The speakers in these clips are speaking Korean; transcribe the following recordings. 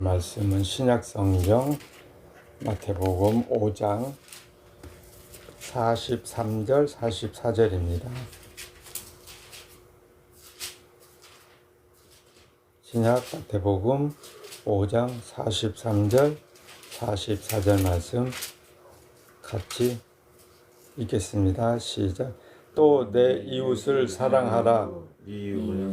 말씀은 신약성경 마태복음 5장 43절 44절입니다. 신약 마태복음 5장 43절 44절 말씀 같이 읽겠습니다. 시작. 또 내 이웃을 사랑하라,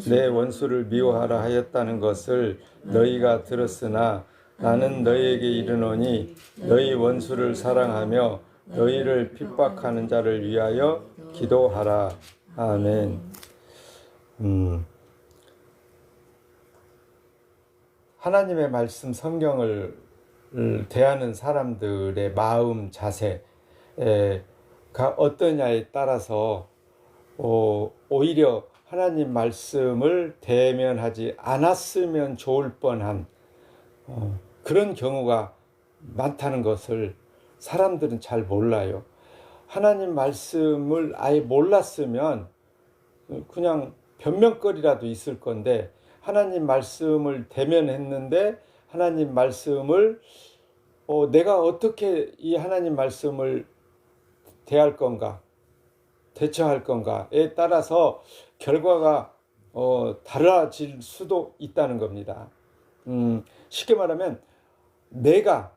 내 원수를 미워하라 하였다는 것을 너희가 들었으나 나는 너희에게 이르노니 너희 원수를 사랑하며 너희를 핍박하는 자를 위하여 기도하라. 아멘. 하나님의 말씀 성경을 대하는 사람들의 마음 자세가 어떠냐에 따라서 오히려 하나님 말씀을 대면하지 않았으면 좋을 뻔한 그런 경우가 많다는 것을 사람들은 잘 몰라요. 하나님 말씀을 아예 몰랐으면 그냥 변명거리라도 있을 건데, 하나님 말씀을 대면했는데 하나님 말씀을 내가 어떻게 이 하나님 말씀을 대할 건가, 대처할 건가에 따라서 결과가 달라질 수도 있다는 겁니다. 쉽게 말하면 내가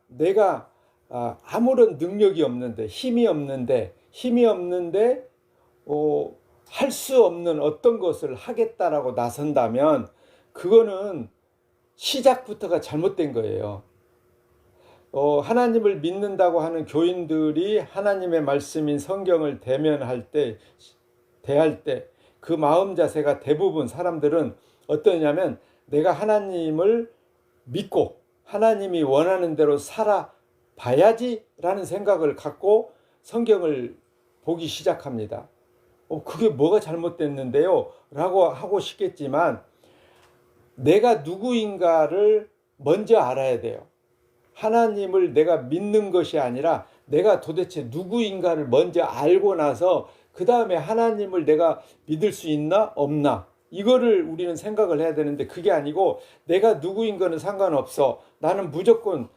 아무런 능력이 없는데, 힘이 없는데 할 수 없는 어떤 것을 하겠다라고 나선다면 그거는 시작부터가 잘못된 거예요. 하나님을 믿는다고 하는 교인들이 하나님의 말씀인 성경을 대할 때 그 마음 자세가 대부분 사람들은 어떠냐면, 내가 하나님을 믿고 하나님이 원하는 대로 살아봐야지 라는 생각을 갖고 성경을 보기 시작합니다. 그게 뭐가 잘못됐는데요? 라고 하고 싶겠지만, 내가 누구인가를 먼저 알아야 돼요. 하나님을 내가 믿는 것이 아니라 내가 도대체 누구인가를 먼저 알고 나서 그 다음에 하나님을 내가 믿을 수 있나 없나, 이거를 우리는 생각을 해야 되는데, 그게 아니고 내가 누구인 거는 상관없어, 나는 무조건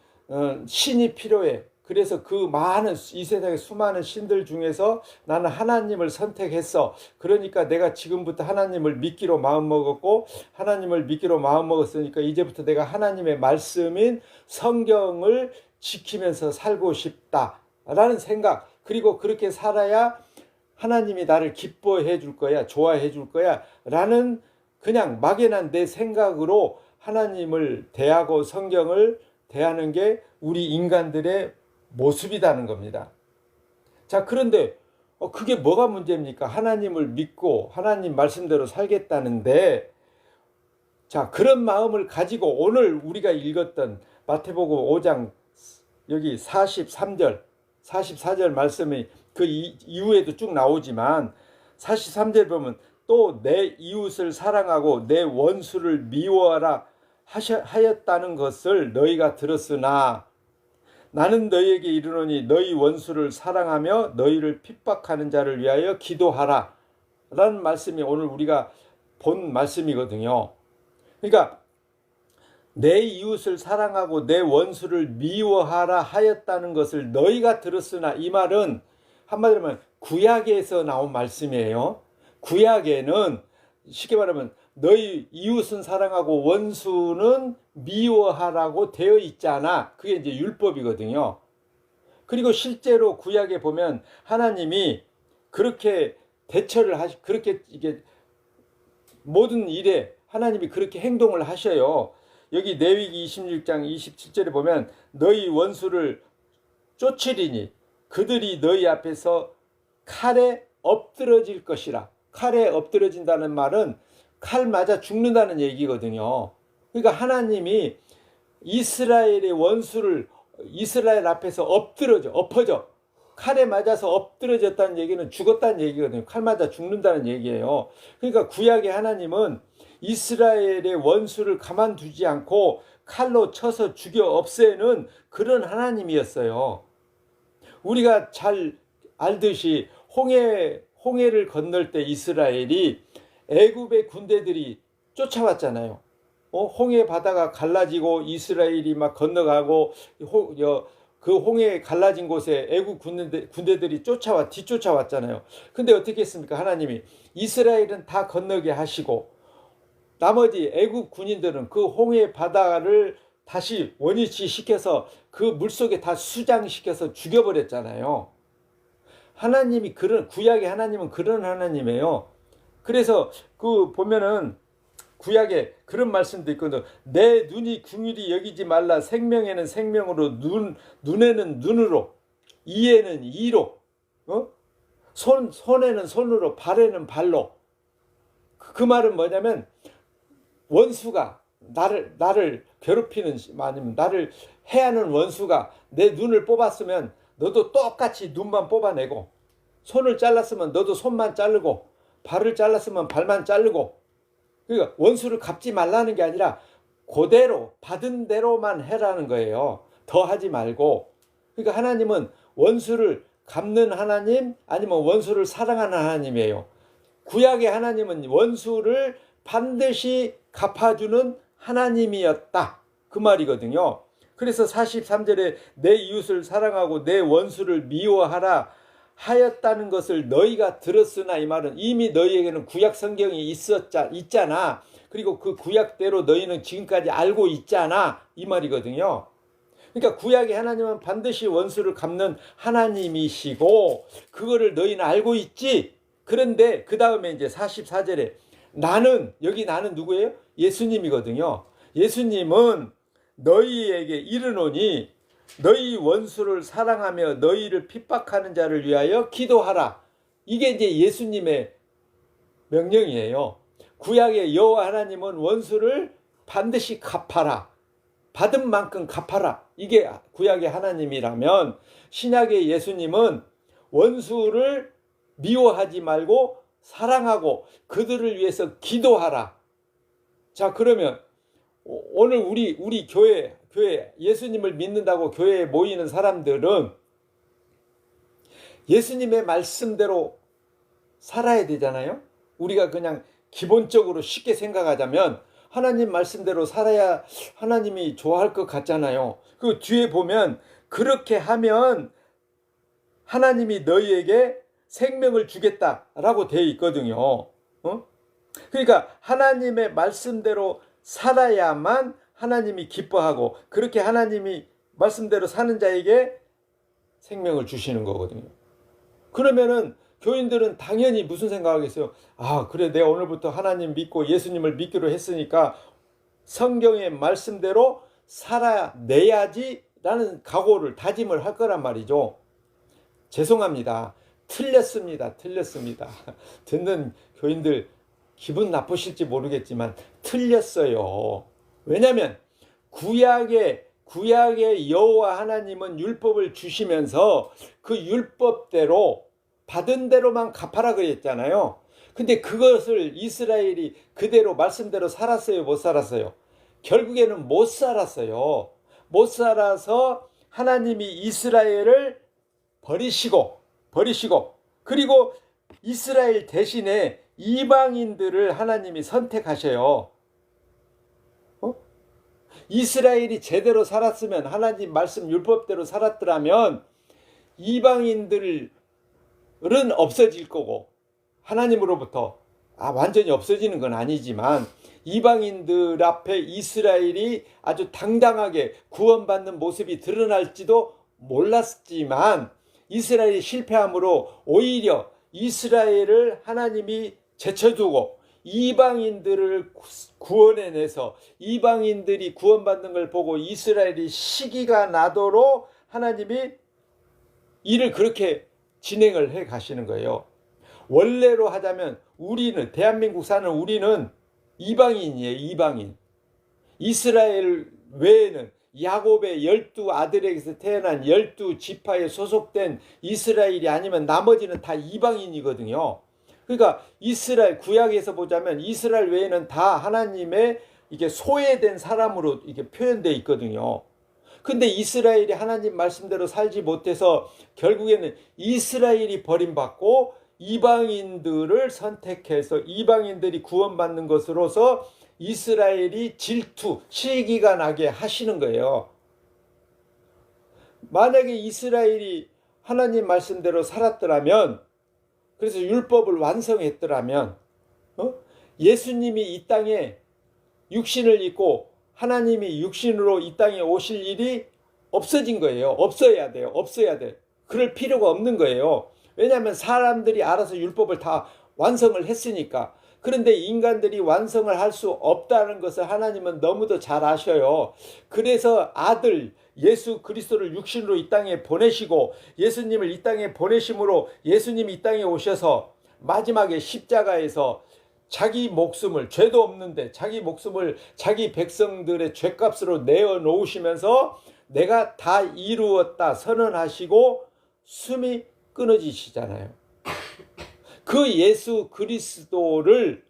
신이 필요해, 그래서 그 많은 이 세상의 수많은 신들 중에서 나는 하나님을 선택했어, 그러니까 내가 지금부터 하나님을 믿기로 마음먹었고 하나님을 믿기로 마음먹었으니까 이제부터 내가 하나님의 말씀인 성경을 지키면서 살고 싶다라는 생각, 그리고 그렇게 살아야 하나님이 나를 기뻐해 줄 거야, 좋아해 줄 거야 라는 그냥 막연한 내 생각으로 하나님을 대하고 성경을 대하는 게 우리 인간들의 모습이라는 겁니다. 자, 그런데 그게 뭐가 문제입니까? 하나님을 믿고 하나님 말씀대로 살겠다는데, 자, 그런 마음을 가지고 오늘 우리가 읽었던 마태복음 5장 여기 43절 44절 말씀이 그 이후에도 쭉 나오지만, 43절 보면 또 내 이웃을 사랑하고 내 원수를 미워하라 하였다는 것을 너희가 들었으나 나는 너희에게 이르노니 너희 원수를 사랑하며 너희를 핍박하는 자를 위하여 기도하라 라는 말씀이 오늘 우리가 본 말씀이거든요. 그러니까 내 이웃을 사랑하고 내 원수를 미워하라 하였다는 것을 너희가 들었으나, 이 말은 한마디로 하면 구약에서 나온 말씀이에요. 구약에는 쉽게 말하면 너희 이웃은 사랑하고 원수는 미워하라고 되어 있잖아. 그게 이제 율법이거든요. 그리고 실제로 구약에 보면 하나님이 그렇게 대처를 그렇게 이게 모든 일에 하나님이 그렇게 행동을 하셔요. 여기 레위기 26장 27절에 보면 너희 원수를 쫓으리니 그들이 너희 앞에서 칼에 엎드러질 것이라. 칼에 엎드러진다는 말은 칼 맞아 죽는다는 얘기거든요. 그러니까 하나님이 이스라엘의 원수를 이스라엘 앞에서 엎어져 칼에 맞아서 엎드러졌다는 얘기는 죽었다는 얘기거든요. 칼 맞아 죽는다는 얘기예요. 그러니까 구약의 하나님은 이스라엘의 원수를 가만두지 않고 칼로 쳐서 죽여 없애는 그런 하나님이었어요. 우리가 잘 알듯이 홍해를 건널 때 이스라엘이 애굽의 군대들이 쫓아왔잖아요. 홍해 바다가 갈라지고 이스라엘이 막 건너가고 그 홍해 갈라진 곳에 애국 군대들이 뒤쫓아왔잖아요. 근데 어떻게 했습니까? 하나님이 이스라엘은 다 건너게 하시고 나머지 애국 군인들은 그 홍해 바다를 다시 원위치 시켜서 그 물속에 다 수장시켜서 죽여버렸잖아요. 하나님이 구약의 하나님은 그런 하나님이에요. 그래서 그 보면은 구약에 그런 말씀도 있거든요. 내 눈이 긍휼히 여기지 말라. 생명에는 생명으로, 눈에는 눈으로, 이에는 이로, 손에는 손으로, 발에는 발로. 그 말은 뭐냐면 원수가 나를 괴롭히는, 아니면 나를 해하는 원수가 내 눈을 뽑았으면 너도 똑같이 눈만 뽑아내고, 손을 잘랐으면 너도 손만 자르고, 발을 잘랐으면 발만 자르고. 그러니까 원수를 갚지 말라는 게 아니라 그대로 받은 대로만 해라는 거예요. 더 하지 말고. 그러니까 하나님은 원수를 갚는 하나님, 아니면 원수를 사랑하는 하나님이에요. 구약의 하나님은 원수를 반드시 갚아주는 하나님이었다, 그 말이거든요. 그래서 43절에 내 이웃을 사랑하고 내 원수를 미워하라 하였다는 것을 너희가 들었으나, 이 말은 이미 너희에게는 구약 성경이 있잖아. 그리고 그 구약대로 너희는 지금까지 알고 있잖아, 이 말이거든요. 그러니까 구약의 하나님은 반드시 원수를 갚는 하나님이시고 그거를 너희는 알고 있지. 그런데 그 다음에 이제 44절에 여기 나는 누구예요? 예수님이거든요. 예수님은 너희에게 이르노니 너희 원수를 사랑하며 너희를 핍박하는 자를 위하여 기도하라. 이게 이제 예수님의 명령이에요. 구약의 여호와 하나님은 원수를 반드시 갚아라. 받은 만큼 갚아라. 이게 구약의 하나님이라면, 신약의 예수님은 원수를 미워하지 말고 사랑하고 그들을 위해서 기도하라. 자, 그러면 오늘 우리 교회 예수님을 믿는다고 교회에 모이는 사람들은 예수님의 말씀대로 살아야 되잖아요. 우리가 그냥 기본적으로 쉽게 생각하자면 하나님 말씀대로 살아야 하나님이 좋아할 것 같잖아요. 그 뒤에 보면 그렇게 하면 하나님이 너희에게 생명을 주겠다라고 되어 있거든요. 그러니까 하나님의 말씀대로 살아야만 하나님이 기뻐하고, 그렇게 하나님이 말씀대로 사는 자에게 생명을 주시는 거거든요. 그러면은 교인들은 당연히 무슨 생각하겠어요? 아, 그래, 내가 오늘부터 하나님 믿고 예수님을 믿기로 했으니까 성경의 말씀대로 살아내야지 라는 각오를, 다짐을 할 거란 말이죠. 죄송합니다. 틀렸습니다. 듣는 교인들 기분 나쁘실지 모르겠지만 틀렸어요. 왜냐하면 구약의 여호와 하나님은 율법을 주시면서 그 율법대로 받은 대로만 갚아라 그랬잖아요. 근데 그것을 이스라엘이 그대로 말씀대로 살았어요, 못 살았어요? 결국에는 못 살았어요. 못 살아서 하나님이 이스라엘을 버리시고 그리고 이스라엘 대신에 이방인들을 하나님이 선택하셔요. 이스라엘이 제대로 살았으면, 하나님 말씀 율법대로 살았더라면 이방인들은 없어질 거고, 하나님으로부터 완전히 없어지는 건 아니지만 이방인들 앞에 이스라엘이 아주 당당하게 구원받는 모습이 드러날지도 몰랐지만, 이스라엘이 실패함으로 오히려 이스라엘을 하나님이 제쳐두고 이방인들을 구원해내서 이방인들이 구원받는 걸 보고 이스라엘이 시기가 나도록 하나님이 일을 그렇게 진행을 해 가시는 거예요. 원래로 하자면 우리는, 대한민국 사는 우리는 이방인이에요. 이방인. 이스라엘 외에는 야곱의 12아들에게서 태어난 12지파에 소속된 이스라엘이 아니면 나머지는 다 이방인이거든요. 그러니까 이스라엘, 구약에서 보자면 이스라엘 외에는 다 하나님의 이게 소외된 사람으로 이게 표현되어 있거든요. 근데 이스라엘이 하나님 말씀대로 살지 못해서 결국에는 이스라엘이 버림받고 이방인들을 선택해서 이방인들이 구원받는 것으로서 이스라엘이 질투, 시기가 나게 하시는 거예요. 만약에 이스라엘이 하나님 말씀대로 살았더라면, 그래서 율법을 완성했더라면, 예수님이 이 땅에 육신을 입고 하나님이 육신으로 이 땅에 오실 일이 없어진 거예요. 없어야 돼요. 없어야 돼. 그럴 필요가 없는 거예요. 왜냐하면 사람들이 알아서 율법을 다 완성을 했으니까. 그런데 인간들이 완성을 할 수 없다는 것을 하나님은 너무도 잘 아셔요. 그래서 아들 예수 그리스도를 육신으로 이 땅에 보내시고, 예수님을 이 땅에 보내심으로 예수님이 이 땅에 오셔서 마지막에 십자가에서 자기 목숨을, 죄도 없는데 자기 목숨을 자기 백성들의 죄값으로 내어 놓으시면서 내가 다 이루었다 선언하시고 숨이 끊어지시잖아요. 그 예수 그리스도를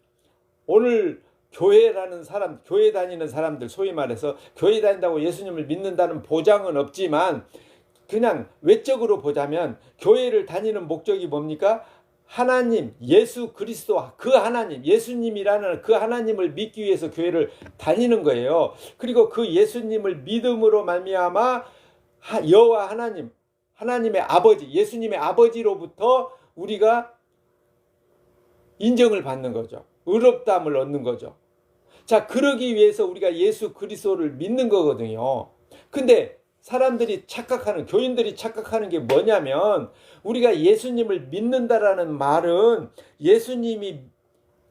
오늘 교회라는 사람, 교회 다니는 사람들, 소위 말해서 교회 다닌다고 예수님을 믿는다는 보장은 없지만, 그냥 외적으로 보자면 교회를 다니는 목적이 뭡니까? 하나님, 예수 그리스도, 그 하나님, 예수님이라는 그 하나님을 믿기 위해서 교회를 다니는 거예요. 그리고 그 예수님을 믿음으로 말미암아 여호와 하나님, 하나님의 아버지, 예수님의 아버지로부터 우리가 인정을 받는 거죠. 의롭다함을 얻는 거죠. 자, 그러기 위해서 우리가 예수 그리스도를 믿는 거거든요. 근데 사람들이 착각하는, 교인들이 착각하는 게 뭐냐면, 우리가 예수님을 믿는다라는 말은 예수님이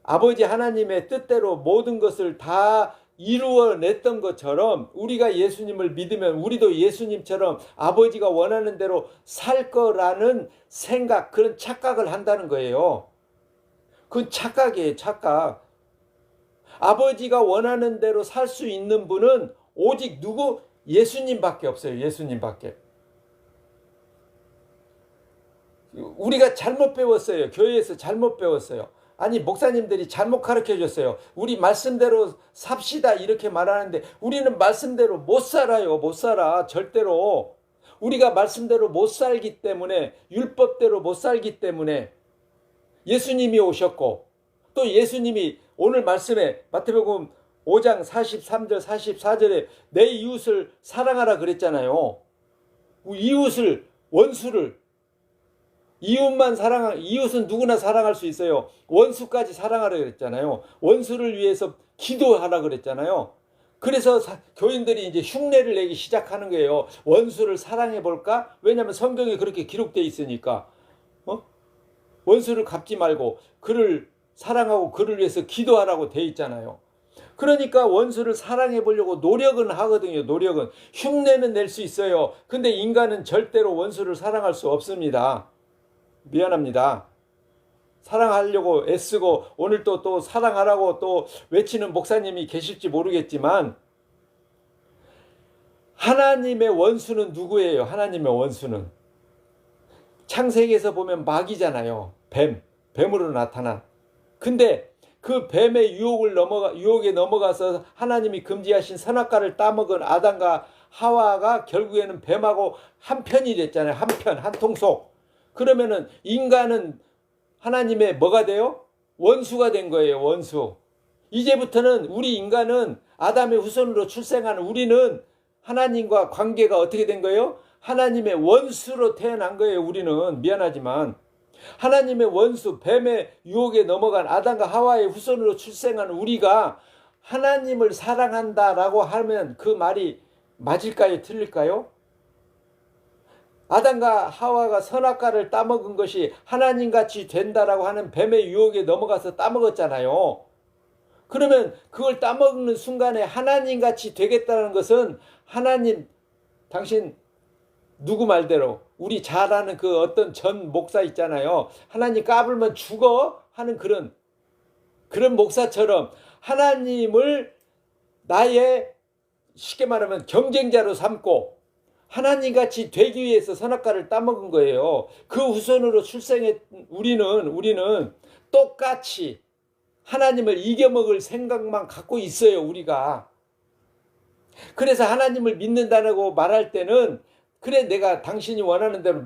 아버지 하나님의 뜻대로 모든 것을 다 이루어냈던 것처럼, 우리가 예수님을 믿으면 우리도 예수님처럼 아버지가 원하는 대로 살 거라는 생각, 그런 착각을 한다는 거예요. 그건 착각이에요, 착각. 아버지가 원하는 대로 살 수 있는 분은 오직 누구? 예수님밖에 없어요. 예수님밖에. 우리가 잘못 배웠어요. 교회에서 잘못 배웠어요. 아니, 목사님들이 잘못 가르쳐 줬어요. 우리 말씀대로 삽시다 이렇게 말하는데, 우리는 말씀대로 못 살아요. 못 살아. 절대로. 우리가 말씀대로 못 살기 때문에, 율법대로 못 살기 때문에 예수님이 오셨고, 또 예수님이 오늘 말씀에 마태복음 5장 43절 44절에 내 이웃을 사랑하라 그랬잖아요. 이웃을, 원수를, 이웃만 이웃은 누구나 사랑할 수 있어요. 원수까지 사랑하라 그랬잖아요. 원수를 위해서 기도하라 그랬잖아요. 그래서 교인들이 이제 흉내를 내기 시작하는 거예요. 원수를 사랑해 볼까? 왜냐하면 성경에 그렇게 기록되어 있으니까. 원수를 갚지 말고 그를 사랑하고 그를 위해서 기도하라고 돼 있잖아요. 그러니까 원수를 사랑해 보려고 노력은 하거든요. 노력은. 흉내는 낼 수 있어요. 근데 인간은 절대로 원수를 사랑할 수 없습니다. 미안합니다. 사랑하려고 애쓰고 오늘 또 사랑하라고 또 외치는 목사님이 계실지 모르겠지만, 하나님의 원수는 누구예요? 하나님의 원수는 창세기에서 보면 마귀잖아요. 뱀으로 나타난. 근데 그 뱀의 유혹에 넘어가서 하나님이 금지하신 선악과를 따먹은 아담과 하와가 결국에는 뱀하고 한 편이 됐잖아요. 한 편, 한 통속. 그러면은 인간은 하나님의 뭐가 돼요? 원수가 된 거예요. 원수. 이제부터는 우리 인간은 아담의 후손으로 출생하는 우리는 하나님과 관계가 어떻게 된 거예요? 하나님의 원수로 태어난 거예요. 우리는. 미안하지만 하나님의 원수, 뱀의 유혹에 넘어간 아담과 하와의 후손으로 출생한 우리가 하나님을 사랑한다라고 하면 그 말이 맞을까요? 틀릴까요? 아담과 하와가 선악과를 따먹은 것이 하나님같이 된다라고 하는 뱀의 유혹에 넘어가서 따먹었잖아요. 그러면 그걸 따먹는 순간에 하나님같이 되겠다는 것은, 하나님, 당신 누구 말대로, 우리 잘 아는 그 어떤 전 목사 있잖아요. 하나님 까불면 죽어 하는 그런 목사처럼 하나님을 나의, 쉽게 말하면 경쟁자로 삼고 하나님같이 되기 위해서 선악과를 따먹은 거예요. 그 후손으로 출생한 우리는 똑같이 하나님을 이겨먹을 생각만 갖고 있어요. 우리가. 그래서 하나님을 믿는다고 말할 때는, 그래, 내가 당신이 원하는 대로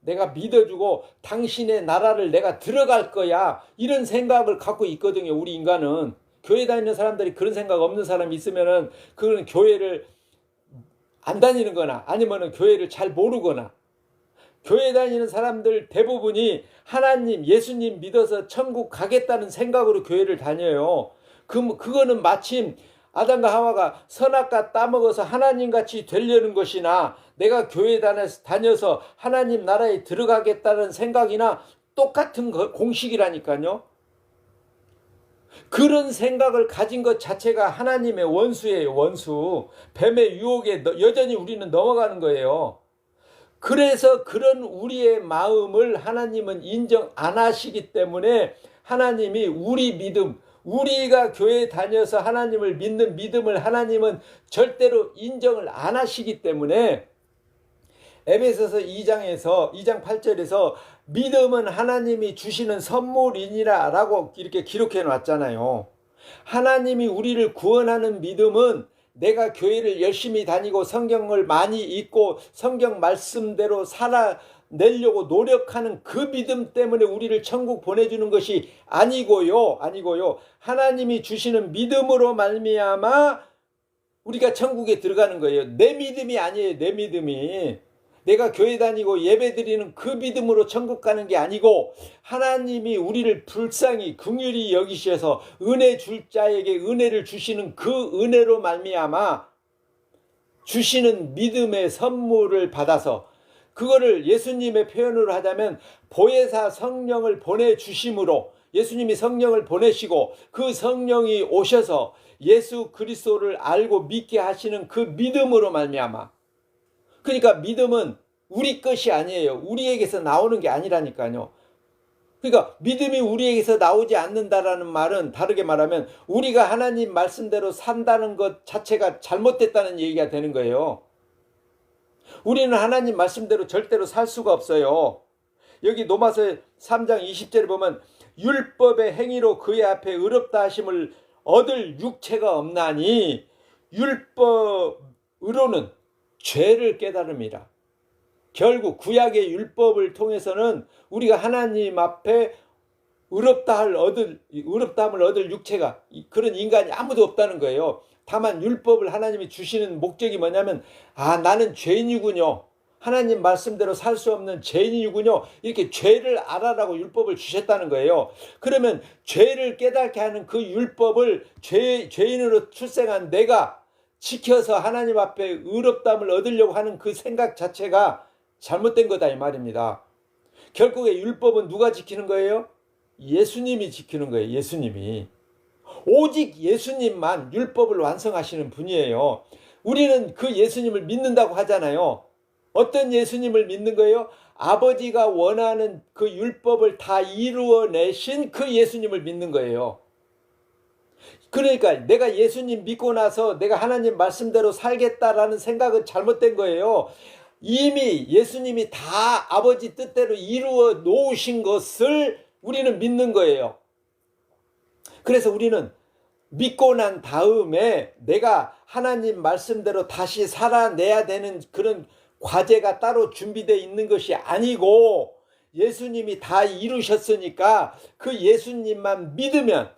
내가 믿어주고 당신의 나라를 내가 들어갈 거야, 이런 생각을 갖고 있거든요. 우리 인간은. 교회 다니는 사람들이 그런 생각 없는 사람이 있으면은 그거는 교회를 안 다니는 거나 아니면은 교회를 잘 모르거나, 교회 다니는 사람들 대부분이 하나님, 예수님 믿어서 천국 가겠다는 생각으로 교회를 다녀요. 그거는 마침 아담과 하와가 선악과 따먹어서 하나님같이 되려는 것이나 내가 교회 다녀서 하나님 나라에 들어가겠다는 생각이나 똑같은 공식이라니까요. 그런 생각을 가진 것 자체가 하나님의 원수예요. 원수. 뱀의 유혹에 여전히 우리는 넘어가는 거예요. 그래서 그런 우리의 마음을 하나님은 인정 안 하시기 때문에 하나님이 우리 믿음, 우리가 교회 다녀서 하나님을 믿는 믿음을 하나님은 절대로 인정을 안 하시기 때문에 에베소서 2장 8절에서 믿음은 하나님이 주시는 선물이니라 라고 이렇게 기록해 놨잖아요. 하나님이 우리를 구원하는 믿음은 내가 교회를 열심히 다니고 성경을 많이 읽고 성경 말씀대로 살아내려고 노력하는 그 믿음 때문에 우리를 천국 보내주는 것이 아니고요. 하나님이 주시는 믿음으로 말미암아 우리가 천국에 들어가는 거예요. 내 믿음이 아니에요. 내 믿음이. 내가 교회 다니고 예배 드리는 그 믿음으로 천국 가는 게 아니고 하나님이 우리를 불쌍히 긍휼히 여기셔서 은혜 줄 자에게 은혜를 주시는 그 은혜로 말미암아 주시는 믿음의 선물을 받아서, 그거를 예수님의 표현으로 하자면 보혜사 성령을 보내주심으로, 예수님이 성령을 보내시고 그 성령이 오셔서 예수 그리스도를 알고 믿게 하시는 그 믿음으로 말미암아. 그러니까 믿음은 우리 것이 아니에요. 우리에게서 나오는 게 아니라니까요. 그러니까 믿음이 우리에게서 나오지 않는다라는 말은 다르게 말하면 우리가 하나님 말씀대로 산다는 것 자체가 잘못됐다는 얘기가 되는 거예요. 우리는 하나님 말씀대로 절대로 살 수가 없어요. 여기 로마서 3장 20절에 보면 율법의 행위로 그의 앞에 의롭다 하심을 얻을 육체가 없나니 율법으로는 죄를 깨달음이라. 결국 구약의 율법을 통해서는 우리가 하나님 앞에 의롭다함을 얻을 육체가, 그런 인간이 아무도 없다는 거예요. 다만 율법을 하나님이 주시는 목적이 뭐냐면 나는 죄인이군요. 하나님 말씀대로 살 수 없는 죄인이군요. 이렇게 죄를 알아라고 율법을 주셨다는 거예요. 그러면 죄를 깨닫게 하는 그 율법을 죄인으로 출생한 내가 지켜서 하나님 앞에 의롭다함을 얻으려고 하는 그 생각 자체가 잘못된 거다 이 말입니다. 결국에 율법은 누가 지키는 거예요? 예수님이 지키는 거예요. 예수님이. 오직 예수님만 율법을 완성하시는 분이에요. 우리는 그 예수님을 믿는다고 하잖아요. 어떤 예수님을 믿는 거예요? 아버지가 원하는 그 율법을 다 이루어내신 그 예수님을 믿는 거예요. 그러니까 내가 예수님 믿고 나서 내가 하나님 말씀대로 살겠다라는 생각은 잘못된 거예요. 이미 예수님이 다 아버지 뜻대로 이루어 놓으신 것을 우리는 믿는 거예요. 그래서 우리는 믿고 난 다음에 내가 하나님 말씀대로 다시 살아내야 되는 그런 과제가 따로 준비되어 있는 것이 아니고 예수님이 다 이루셨으니까 그 예수님만 믿으면,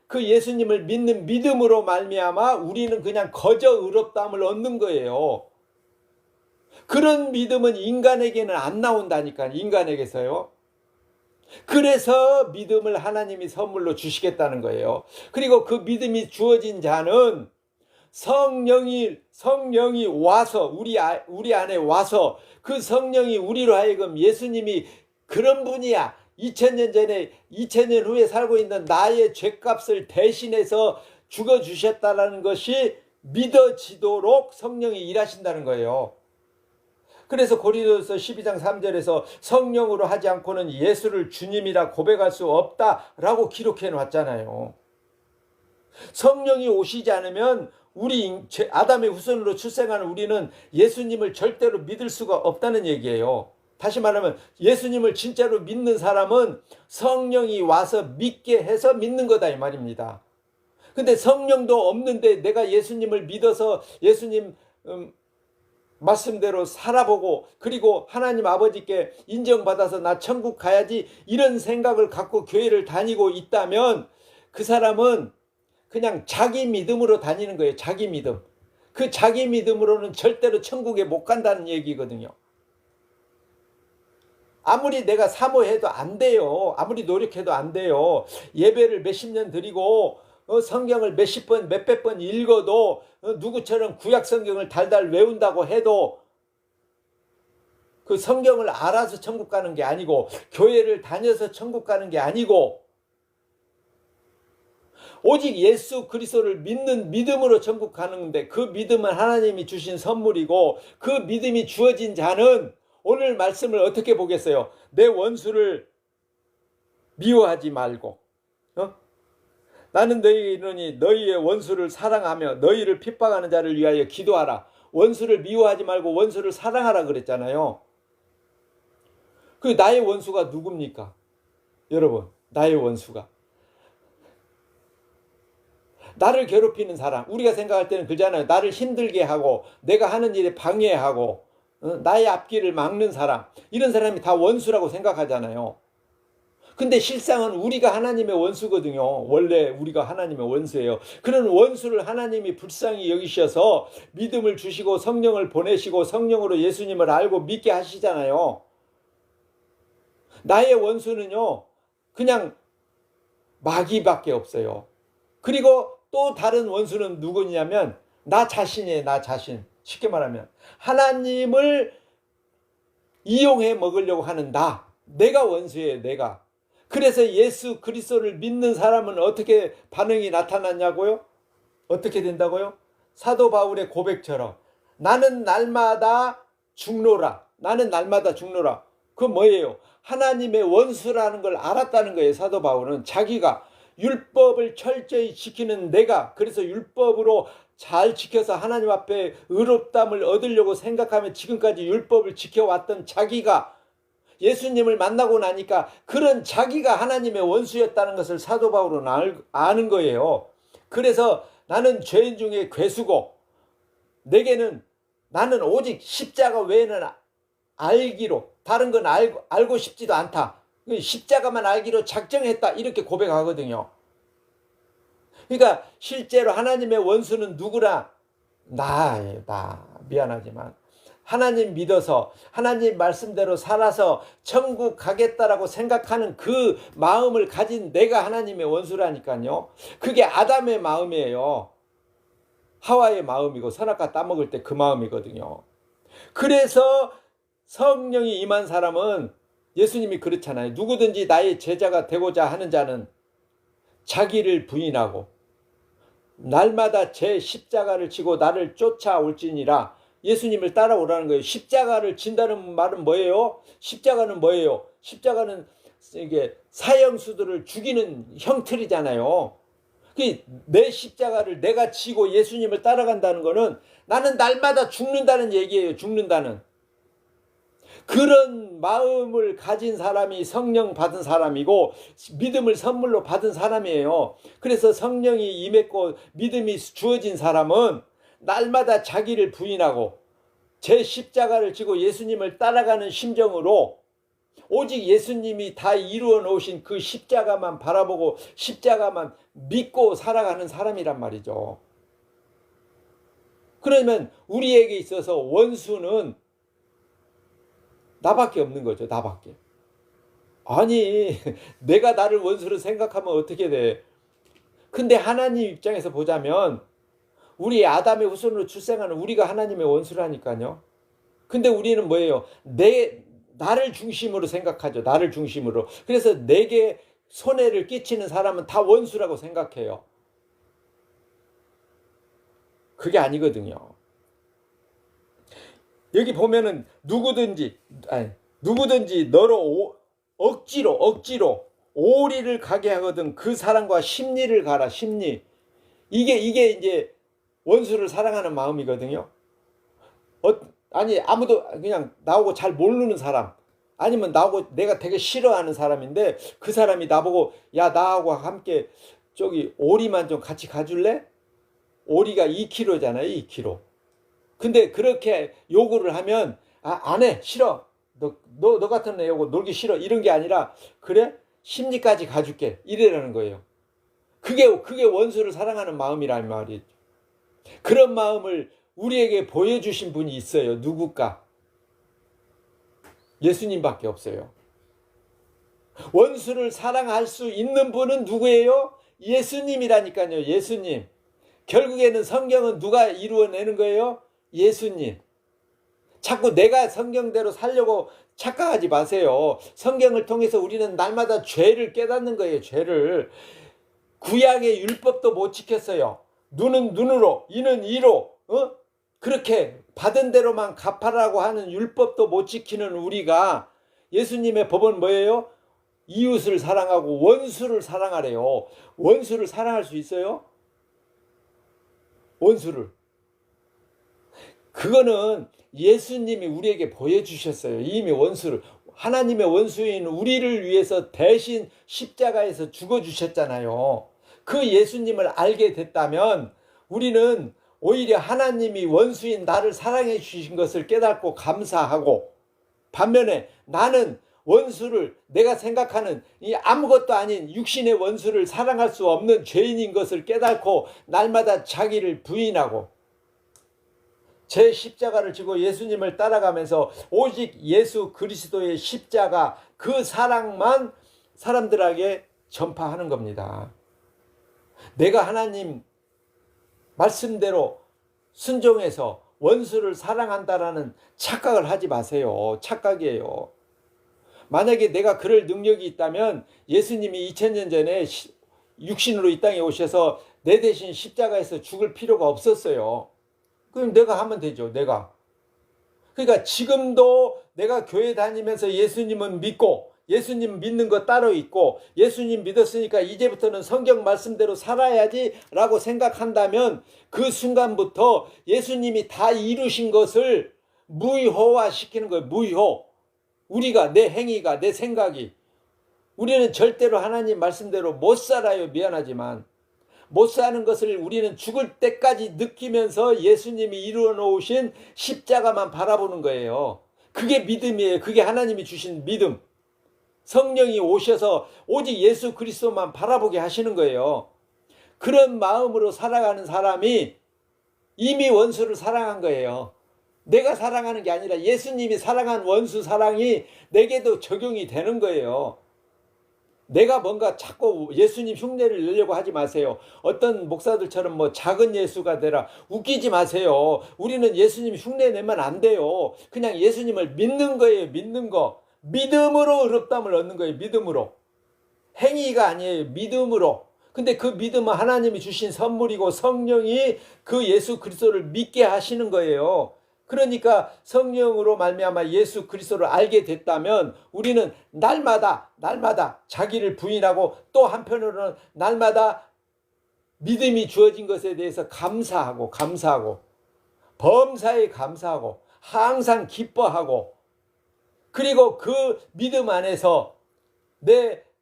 그 예수님을 믿는 믿음으로 말미암아 우리는 그냥 거저 의롭다함을 얻는 거예요. 그런 믿음은 인간에게는 안 나온다니까, 인간에게서요. 그래서 믿음을 하나님이 선물로 주시겠다는 거예요. 그리고 그 믿음이 주어진 자는 성령이 와서 우리 안에 와서 그 성령이 우리로 하여금 예수님이 그런 분이야, 2000년 후에 살고 있는 나의 죄값을 대신해서 죽어주셨다는 것이 믿어지도록 성령이 일하신다는 거예요. 그래서 고린도서 12장 3절에서 성령으로 하지 않고는 예수를 주님이라 고백할 수 없다라고 기록해 놨잖아요. 성령이 오시지 않으면 우리 아담의 후손으로 출생하는 우리는 예수님을 절대로 믿을 수가 없다는 얘기예요. 다시 말하면 예수님을 진짜로 믿는 사람은 성령이 와서 믿게 해서 믿는 거다 이 말입니다. 근데 성령도 없는데 내가 예수님을 믿어서 예수님 말씀대로 살아보고 그리고 하나님 아버지께 인정받아서 나 천국 가야지 이런 생각을 갖고 교회를 다니고 있다면 그 사람은 그냥 자기 믿음으로 다니는 거예요. 자기 믿음. 그 자기 믿음으로는 절대로 천국에 못 간다는 얘기거든요. 아무리 내가 사모해도 안 돼요. 아무리 노력해도 안 돼요. 예배를 몇십 년 드리고 성경을 몇십 번, 몇백 번 읽어도 누구처럼 구약 성경을 달달 외운다고 해도 그 성경을 알아서 천국 가는 게 아니고 교회를 다녀서 천국 가는 게 아니고 오직 예수 그리스도를 믿는 믿음으로 천국 가는데 그 믿음은 하나님이 주신 선물이고 그 믿음이 주어진 자는 오늘 말씀을 어떻게 보겠어요? 내 원수를 미워하지 말고 나는 너희 이르니 너희의 원수를 사랑하며 너희를 핍박하는 자를 위하여 기도하라. 원수를 미워하지 말고 원수를 사랑하라 그랬잖아요. 그 나의 원수가 누굽니까? 여러분, 나의 원수가 나를 괴롭히는 사람, 우리가 생각할 때는 그잖아요. 나를 힘들게 하고 내가 하는 일에 방해하고 나의 앞길을 막는 사람, 이런 사람이 다 원수라고 생각하잖아요. 근데 실상은 우리가 하나님의 원수거든요. 원래 우리가 하나님의 원수예요. 그런 원수를 하나님이 불쌍히 여기셔서 믿음을 주시고 성령을 보내시고 성령으로 예수님을 알고 믿게 하시잖아요. 나의 원수는요, 그냥 마귀밖에 없어요. 그리고 또 다른 원수는 누구냐면 나 자신이에요. 나 자신. 쉽게 말하면 하나님을 이용해 먹으려고 하는 내가 원수예요. 내가. 그래서 예수 그리스도를 믿는 사람은 어떻게 반응이 나타났냐고요? 어떻게 된다고요? 사도 바울의 고백처럼 나는 날마다 죽노라. 나는 날마다 죽노라. 그건 뭐예요? 하나님의 원수라는 걸 알았다는 거예요. 사도 바울은 자기가 율법을 철저히 지키는 내가, 그래서 율법으로 잘 지켜서 하나님 앞에 의롭다함을 얻으려고 생각하며 지금까지 율법을 지켜왔던 자기가 예수님을 만나고 나니까 그런 자기가 하나님의 원수였다는 것을 사도 바울은 아는 거예요. 그래서 나는 죄인 중에 괴수고 내게는 나는 오직 십자가 외에는 알기로 다른 건 알고 싶지도 않다. 십자가만 알기로 작정했다. 이렇게 고백하거든요. 그러니까 실제로 하나님의 원수는 누구나 나예요. 미안하지만 하나님 믿어서 하나님 말씀대로 살아서 천국 가겠다라고 생각하는 그 마음을 가진 내가 하나님의 원수라니까요. 그게 아담의 마음이에요. 하와의 마음이고 선악과 따먹을 때 그 마음이거든요. 그래서 성령이 임한 사람은 예수님이 그렇잖아요. 누구든지 나의 제자가 되고자 하는 자는 자기를 부인하고 날마다 제 십자가를 지고 나를 쫓아올지니라. 예수님을 따라오라는 거예요. 십자가를 진다는 말은 뭐예요? 십자가는 뭐예요? 십자가는 이게 사형수들을 죽이는 형틀이잖아요. 내 십자가를 내가 지고 예수님을 따라간다는 거는 나는 날마다 죽는다는 얘기예요. 죽는다는. 그런 마음을 가진 사람이 성령 받은 사람이고 믿음을 선물로 받은 사람이에요. 그래서 성령이 임했고 믿음이 주어진 사람은 날마다 자기를 부인하고 제 십자가를 지고 예수님을 따라가는 심정으로 오직 예수님이 다 이루어 놓으신 그 십자가만 바라보고 십자가만 믿고 살아가는 사람이란 말이죠. 그러면 우리에게 있어서 원수는 나밖에 없는 거죠. 나밖에. 아니 내가 나를 원수로 생각하면 어떻게 돼? 근데 하나님 입장에서 보자면 우리 아담의 후손으로 출생하는 우리가 하나님의 원수라니까요. 근데 우리는 뭐예요? 나를 중심으로 생각하죠. 나를 중심으로. 그래서 내게 손해를 끼치는 사람은 다 원수라고 생각해요. 그게 아니거든요. 여기 보면은 누구든지 너로 억지로 오리를 가게 하거든 그 사람과 심리를 가라. 심리. 이게 이제 원수를 사랑하는 마음이거든요. 아니 아무도 그냥 나하고 잘 모르는 사람 아니면 나하고 내가 되게 싫어하는 사람인데 그 사람이 나보고 야 나하고 함께 저기 오리만 좀 같이 가줄래? 오리가 2kg잖아요. 2kg. 근데 그렇게 요구를 하면 안 해. 싫어. 너 같은 애하고 놀기 싫어. 이런 게 아니라 그래? 심리까지 가줄게. 이래라는 거예요. 그게 원수를 사랑하는 마음이란 말이죠. 그런 마음을 우리에게 보여주신 분이 있어요. 누굴까? 예수님밖에 없어요. 원수를 사랑할 수 있는 분은 누구예요? 예수님이라니까요. 예수님. 결국에는 성경은 누가 이루어내는 거예요? 예수님. 자꾸 내가 성경대로 살려고 착각하지 마세요. 성경을 통해서 우리는 날마다 죄를 깨닫는 거예요. 죄를. 구약의 율법도 못 지켰어요. 눈은 눈으로, 이는 이로, 그렇게 받은 대로만 갚아라고 하는 율법도 못 지키는 우리가 예수님의 법은 뭐예요? 이웃을 사랑하고 원수를 사랑하래요. 원수를 사랑할 수 있어요? 원수를. 그거는 예수님이 우리에게 보여주셨어요. 이미 원수를. 하나님의 원수인 우리를 위해서 대신 십자가에서 죽어주셨잖아요. 그 예수님을 알게 됐다면 우리는 오히려 하나님이 원수인 나를 사랑해 주신 것을 깨닫고 감사하고, 반면에 나는 원수를, 내가 생각하는 이 아무것도 아닌 육신의 원수를 사랑할 수 없는 죄인인 것을 깨닫고 날마다 자기를 부인하고 제 십자가를 지고 예수님을 따라가면서 오직 예수 그리스도의 십자가, 그 사랑만 사람들에게 전파하는 겁니다. 내가 하나님 말씀대로 순종해서 원수를 사랑한다라는 착각을 하지 마세요. 착각이에요. 만약에 내가 그럴 능력이 있다면 예수님이 2000년 전에 육신으로 이 땅에 오셔서 내 대신 십자가에서 죽을 필요가 없었어요. 그럼 내가 하면 되죠. 내가. 그러니까 지금도 내가 교회 다니면서 예수님은 믿고, 예수님 믿는 거 따로 있고, 예수님 믿었으니까 이제부터는 성경 말씀대로 살아야지 라고 생각한다면 그 순간부터 예수님이 다 이루신 것을 무효화 시키는 거예요. 무효. 우리가, 내 행위가, 내 생각이. 우리는 절대로 하나님 말씀대로 못 살아요. 미안하지만. 못 사는 것을 우리는 죽을 때까지 느끼면서 예수님이 이루어 놓으신 십자가만 바라보는 거예요. 그게 믿음이에요. 그게 하나님이 주신 믿음. 성령이 오셔서 오직 예수 그리스도만 바라보게 하시는 거예요. 그런 마음으로 살아가는 사람이 이미 원수를 사랑한 거예요. 내가 사랑하는 게 아니라 예수님이 사랑한 원수 사랑이 내게도 적용이 되는 거예요. 내가 뭔가 자꾸 예수님 흉내를 내려고 하지 마세요. 어떤 목사들처럼 뭐 작은 예수가 되라. 웃기지 마세요. 우리는 예수님 흉내 내면 안 돼요. 그냥 예수님을 믿는 거예요. 믿는 거. 믿음으로 의롭다함을 얻는 거예요. 믿음으로. 행위가 아니에요. 믿음으로. 근데 그 믿음은 하나님이 주신 선물이고 성령이 그 예수 그리스도를 믿게 하시는 거예요. 그러니까 성령으로 말미암아 예수 그리스도를 알게 됐다면 우리는 날마다 자기를 부인하고 또 한편으로는 날마다 믿음이 주어진 것에 대해서 감사하고 범사에 감사하고 항상 기뻐하고, 그리고 그 믿음 안에서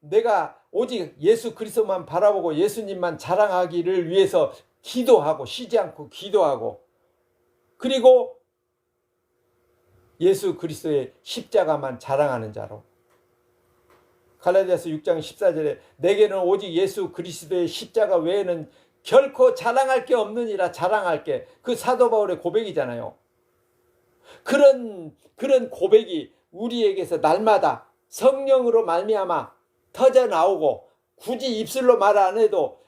내가 오직 예수 그리스도만 바라보고 예수님만 자랑하기를 위해서 기도하고, 쉬지 않고 기도하고, 그리고 예수 그리스도의 십자가만 자랑하는 자로. 갈라디아서 6장 14절에 내게는 오직 예수 그리스도의 십자가 외에는 결코 자랑할 게 없느니라. 자랑할 게. 그 사도 바울의 고백이잖아요. 그런 고백이 우리에게서 날마다 성령으로 말미암아 터져 나오고, 굳이 입술로 말 안 해도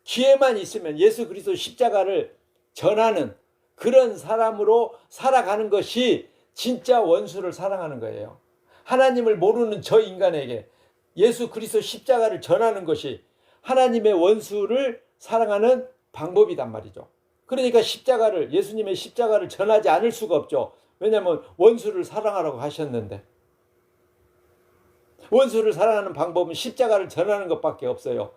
귀에만 있으면 예수 그리스도 십자가를 전하는 그런 사람으로 살아가는 것이 진짜 원수를 사랑하는 거예요. 하나님을 모르는 저 인간에게 예수 그리스도 십자가를 전하는 것이 하나님의 원수를 사랑하는 방법이단 말이죠. 그러니까 예수님의 십자가를 전하지 않을 수가 없죠. 왜냐하면 원수를 사랑하라고 하셨는데. 원수를 사랑하는 방법은 십자가를 전하는 것밖에 없어요.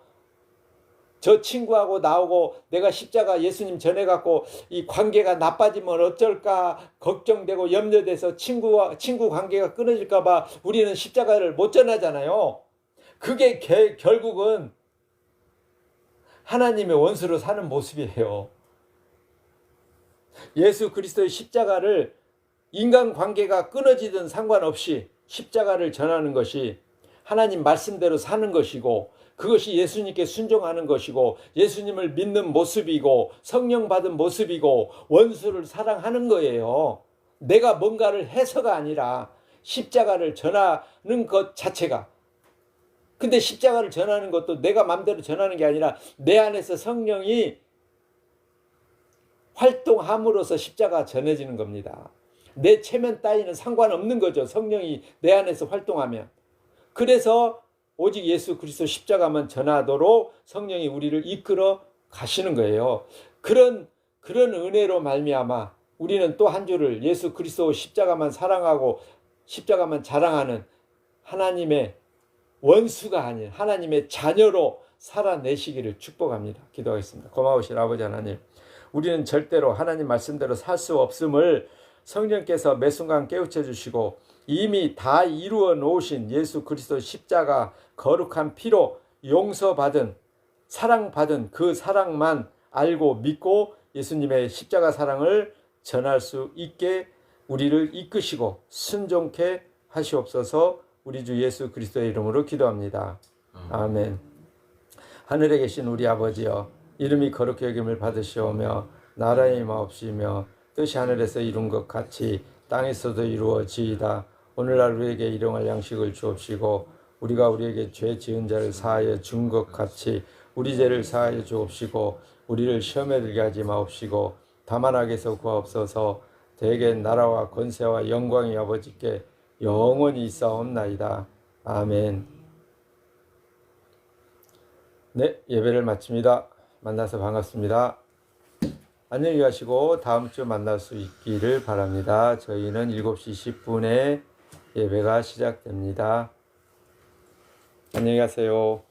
저 친구하고 나오고 내가 십자가 예수님 전해갖고 이 관계가 나빠지면 어쩔까 걱정되고 염려돼서 친구 관계가 끊어질까봐 우리는 십자가를 못 전하잖아요. 그게 결국은 하나님의 원수로 사는 모습이에요. 예수 그리스도의 십자가를 인간관계가 끊어지든 상관없이 십자가를 전하는 것이 하나님 말씀대로 사는 것이고, 그것이 예수님께 순종하는 것이고 예수님을 믿는 모습이고 성령 받은 모습이고 원수를 사랑하는 거예요. 내가 뭔가를 해서가 아니라 십자가를 전하는 것 자체가. 근데 십자가를 전하는 것도 내가 마음대로 전하는 게 아니라 내 안에서 성령이 활동함으로써 십자가 전해지는 겁니다. 내 체면 따위는 상관없는 거죠. 성령이 내 안에서 활동하면. 그래서 오직 예수 그리스도 십자가만 전하도록 성령이 우리를 이끌어 가시는 거예요. 그런 은혜로 말미암아 우리는 또 한 주를 예수 그리스도 십자가만 사랑하고 십자가만 자랑하는 하나님의 원수가 아닌 하나님의 자녀로 살아내시기를 축복합니다. 기도하겠습니다. 고마우신 아버지 하나님, 우리는 절대로 하나님 말씀대로 살 수 없음을 성령께서 매 순간 깨우쳐 주시고 이미 다 이루어 놓으신 예수 그리스도 십자가 거룩한 피로 용서받은 사랑받은 그 사랑만 알고 믿고 예수님의 십자가 사랑을 전할 수 있게 우리를 이끄시고 순종케 하시옵소서. 우리 주 예수 그리스도의 이름으로 기도합니다. 아멘. 하늘에 계신 우리 아버지여, 이름이 거룩히 여김을 받으시오며 나라의 임하옵시며 뜻이 하늘에서 이룬 것 같이 땅에서도 이루어지이다. 오늘날 우리에게 일용할 양식을 주옵시고 우리가 우리에게 죄 지은 자를 사하여 준 것 같이 우리 죄를 사하여 주옵시고 우리를 시험에 들게 하지 마옵시고 다만 악에서 구하옵소서. 대개 나라와 권세와 영광이 아버지께 영원히 있사옵나이다. 아멘. 네, 예배를 마칩니다. 만나서 반갑습니다. 안녕히 가시고 다음 주 만날 수 있기를 바랍니다. 저희는 7시 10분에 예배가 시작됩니다. 안녕히 가세요.